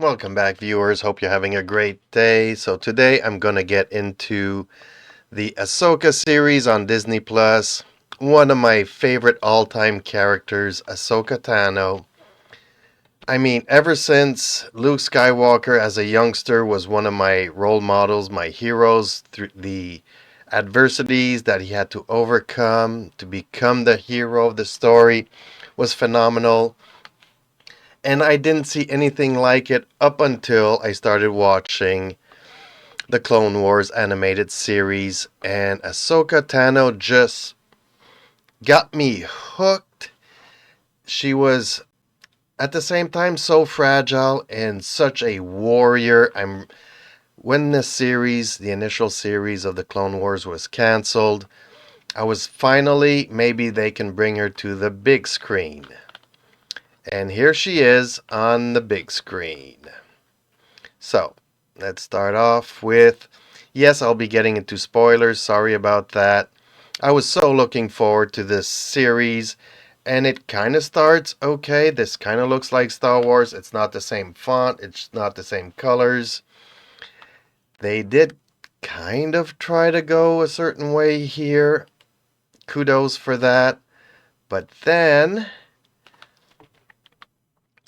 Welcome back, viewers. Hope you're having a great day. So today I'm going to get into the Ahsoka series on Disney Plus. One of my favorite all-time characters, Ahsoka Tano. I mean, ever since Luke Skywalker as a youngster was one of my role models, my heroes, through the adversities that he had to overcome to become the hero of the story was phenomenal. And I didn't see anything like it up until I started watching the Clone Wars animated series, and Ahsoka Tano just got me hooked. She was at the same time so fragile and such a warrior. When the initial series of the Clone Wars was canceled, I was finally, maybe they can bring her to the big screen. And here she is on the big screen. So, let's start off with, yes, I'll be getting into spoilers. Sorry about that. I was so looking forward to this series, and it kind of starts okay. This kind of looks like Star Wars. It's not the same font, it's not the same colors. They did kind of try to go a certain way here. Kudos for that. But then,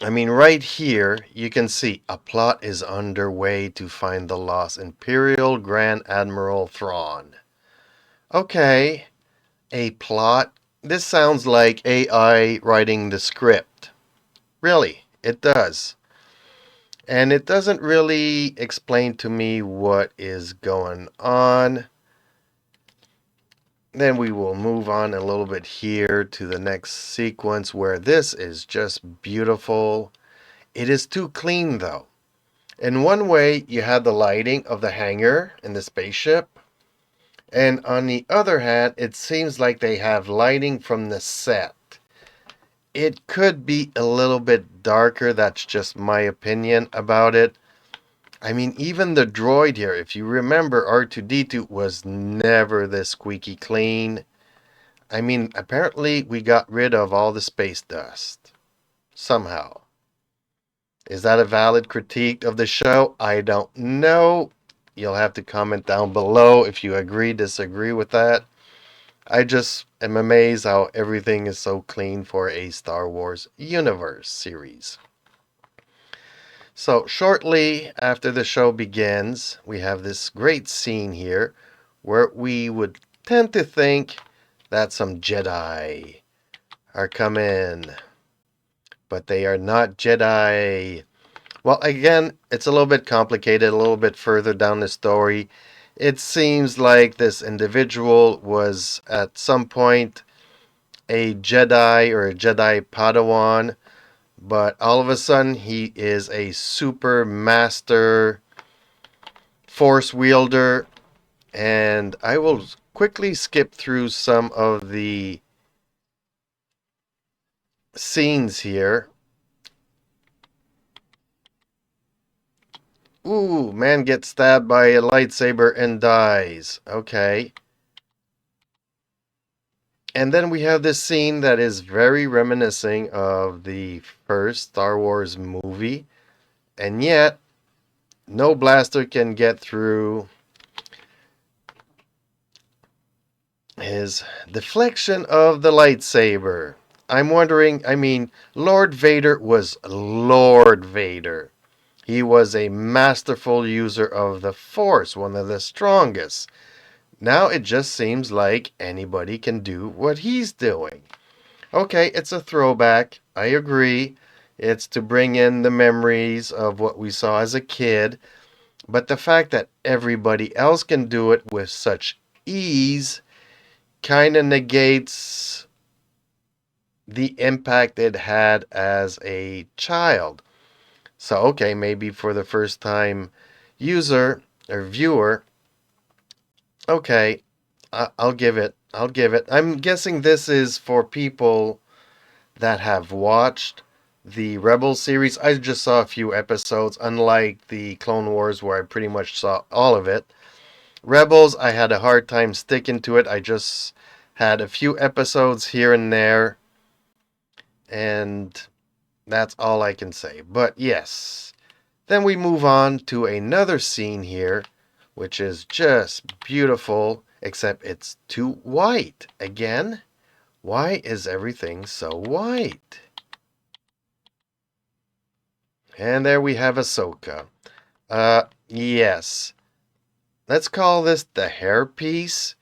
right here, you can see a plot is underway to find the lost Imperial Grand Admiral Thrawn. Okay, a plot. This sounds like AI writing the script. Really, it does. And it doesn't really explain to me what is going on. Then we will move on a little bit here to the next sequence where this is just beautiful. It is too clean though. In one way, you have the lighting of the hangar in the spaceship. And on the other hand, it seems like they have lighting from the set. It could be a little bit darker, that's just my opinion about it. Even the droid here, if you remember, R2-D2 was never this squeaky clean. Apparently we got rid of all the space dust. Somehow. Is that a valid critique of the show? I don't know. You'll have to comment down below if you agree, disagree with that. I just am amazed how everything is so clean for a Star Wars universe series. So, shortly after the show begins, we have this great scene here where we would tend to think that some Jedi are coming. But they are not Jedi. Well, again, it's a little bit complicated, a little bit further down the story. It seems like this individual was at some point a Jedi or a Jedi Padawan, but all of a sudden he is a super master force wielder. And I will quickly skip through some of the scenes here. Ooh, man gets stabbed by a lightsaber and dies. Okay. And then we have this scene that is very reminiscent of the first Star Wars movie. And yet, no blaster can get through his deflection of the lightsaber. I'm wondering, Lord Vader was Lord Vader. He was a masterful user of the Force, one of the strongest. Now it just seems like anybody can do what he's doing. Okay, it's a throwback. I agree. It's to bring in the memories of what we saw as a kid. But the fact that everybody else can do it with such ease kind of negates the impact it had as a child. So, okay, maybe for the first time user or viewer, okay, I'll give it. I'll give it. I'm guessing this is for people that have watched the Rebels series. I just saw a few episodes, unlike the Clone Wars, where I pretty much saw all of it. Rebels, I had a hard time sticking to it. I just had a few episodes here and there, and that's all I can say. But yes, Then we move on to another scene here, which is just beautiful, except it's too white. Again, why is everything so white? And there we have Ahsoka. Yes. Let's call this the hairpiece.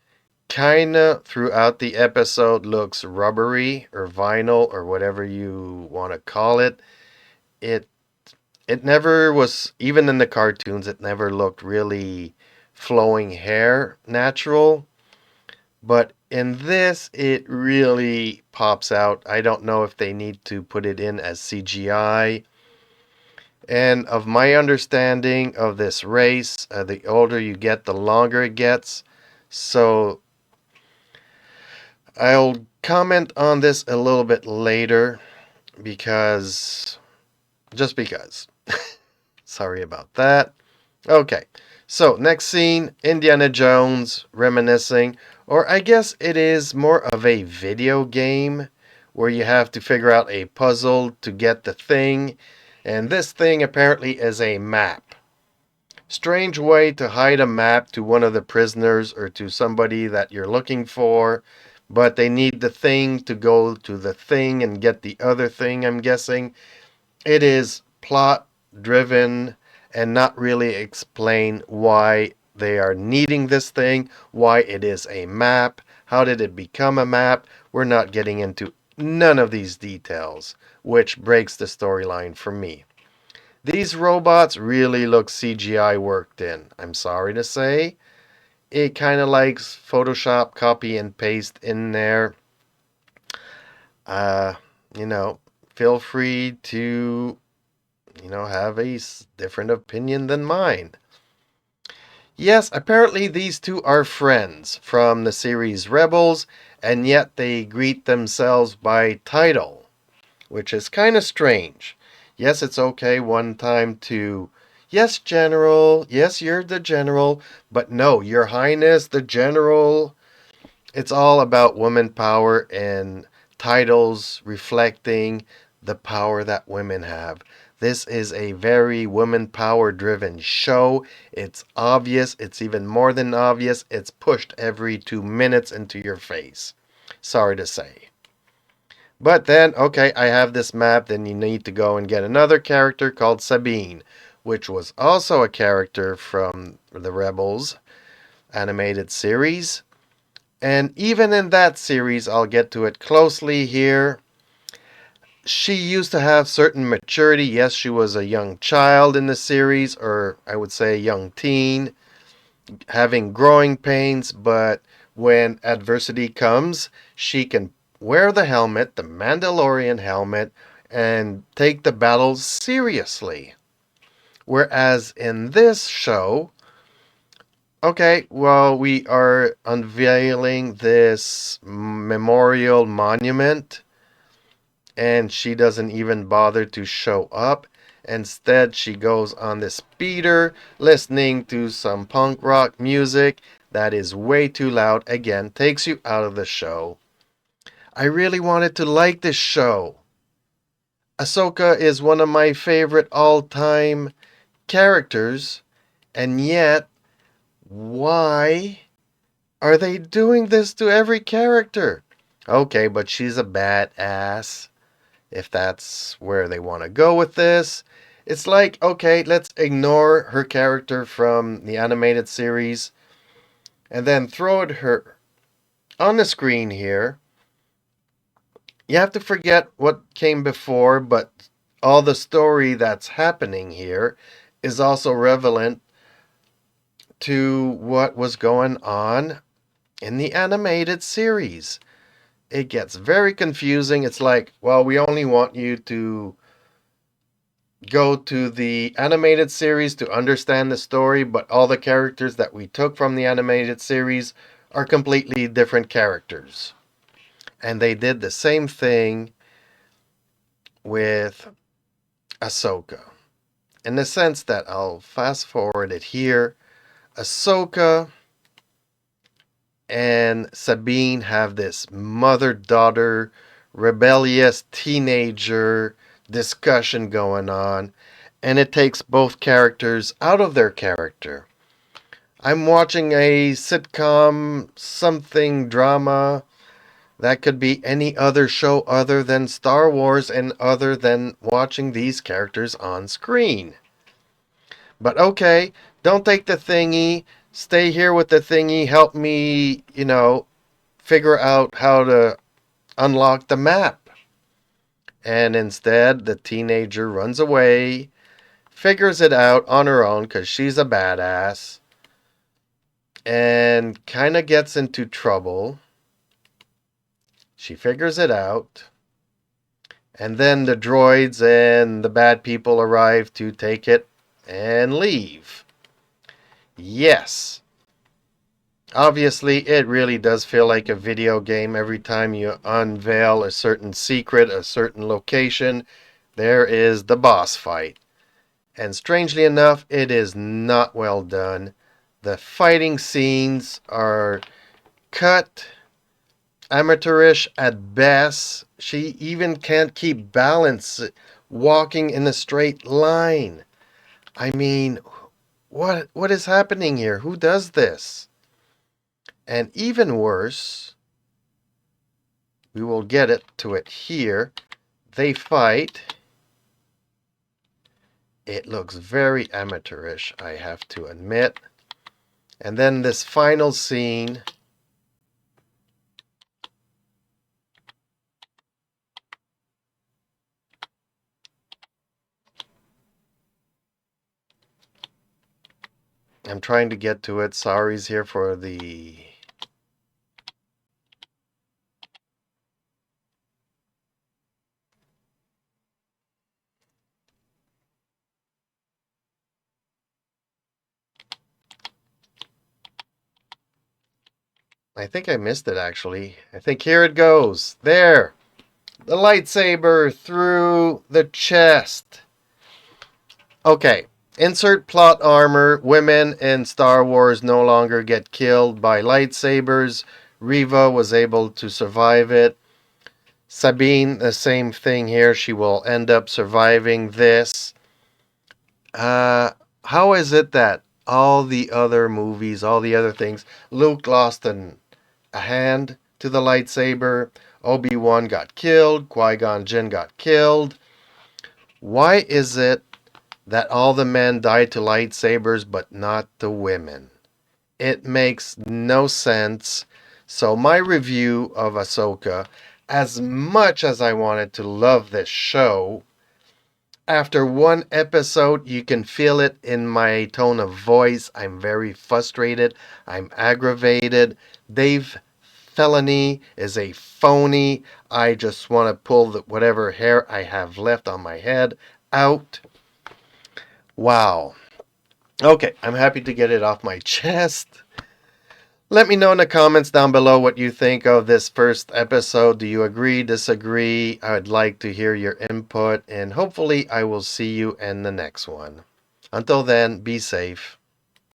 Kinda throughout the episode looks rubbery or vinyl or whatever you want to call it. It it never was, even in the cartoons, it never looked really flowing hair natural. But in this, it really pops out. I don't know if they need to put it in as CGI. And of my understanding of this race, the older you get, the longer it gets. So I'll comment on this a little bit later because, just because. Sorry about that. Okay, so next scene, Indiana Jones reminiscing, or I guess it is more of a video game where you have to figure out a puzzle to get the thing, and this thing apparently is a map. Strange way to hide a map to one of the prisoners or to somebody that you're looking for, but they need the thing to go to the thing and get the other thing, I'm guessing. It is plot driven and not really explain why they are needing this thing, why it is a map, how did it become a map. We're not getting into none of these details, which breaks the storyline for me. These robots really look CGI worked in. I'm sorry to say. It kind of likes Photoshop copy and paste in there. Uh, you know, feel free to have a different opinion than mine. Yes, apparently these two are friends from the series Rebels, and yet they greet themselves by title, which is kind of strange. Yes, it's okay one time to, yes, General, yes, you're the General, but no, Your Highness, the General. It's all about woman power and titles reflecting the power that women have. This is a very woman power driven show. It's obvious. It's even more than obvious. It's pushed every 2 minutes into your face. Sorry to say. But then, okay, I have this map. Then you need to go and get another character called Sabine, which was also a character from the Rebels animated series. And even in that series, I'll get to it closely here. She used to have certain maturity. Yes, she was a young child in the series, or I would say a young teen, having growing pains, but when adversity comes, she can wear the helmet, the Mandalorian helmet, and take the battles seriously. Whereas in this show, okay, well, we are unveiling this memorial monument, and she doesn't even bother to show up. Instead, she goes on the speeder listening to some punk rock music that is way too loud. Again, takes you out of the show. I really wanted to like this show. Ahsoka is one of my favorite all time characters, and yet, why are they doing this to every character? Okay, but she's a badass. If that's where they want to go with this, it's like, okay, let's ignore her character from the animated series and then throw her on the screen here. You have to forget what came before, but all the story that's happening here is also relevant to what was going on in the animated series. It gets very confusing. It's like, well, we only want you to go to the animated series to understand the story, but all the characters that we took from the animated series are completely different characters. And they did the same thing with Ahsoka. In the sense that I'll fast forward it here, Ahsoka and Sabine have this mother daughter, rebellious teenager discussion going on. and it takes both characters out of their character. I'm watching a sitcom, something drama. That could be any other show other than Star Wars and other than watching these characters on screen. But okay, don't take the thingy. Stay here with the thingy. Help me, figure out how to unlock the map. And instead, the teenager runs away, figures it out on her own because she's a badass, and kind of gets into trouble. She figures it out. And then the droids and the bad people arrive to take it and leave. Yes. Obviously, it really does feel like a video game every time you unveil a certain secret, a certain location. There is the boss fight. And strangely enough, it is not well done. The fighting scenes are cut, amateurish at best. She even can't keep balance walking in a straight line. I mean, what is happening here? Who does this? And even worse, we will get to it here. They fight. It looks very amateurish, I have to admit. And then this final scene. I'm trying to get to it. Sorry's here for the... I think I missed it, actually. I think here it goes. There. The lightsaber through the chest. Okay. Insert plot armor. Women in Star Wars no longer get killed by lightsabers. Reva was able to survive it. Sabine, the same thing here. She will end up surviving this. How is it that all the other movies, all the other things, Luke lost a hand to the lightsaber, Obi-Wan got killed, Qui-Gon Jinn got killed. Why is it that all the men died to lightsabers but not the women? It makes no sense. So my review of Ahsoka, as much as I wanted to love this show, after one episode, you can feel it in my tone of voice. I'm very frustrated. I'm aggravated. Dave Filoni is a phony. I just want to pull whatever hair I have left on my head out. Wow. Okay, I'm happy to get it off my chest. Let me know in the comments down below what you think of this first episode. Do you agree, disagree? I would like to hear your input, and hopefully I will see you in the next one. Until then, be safe.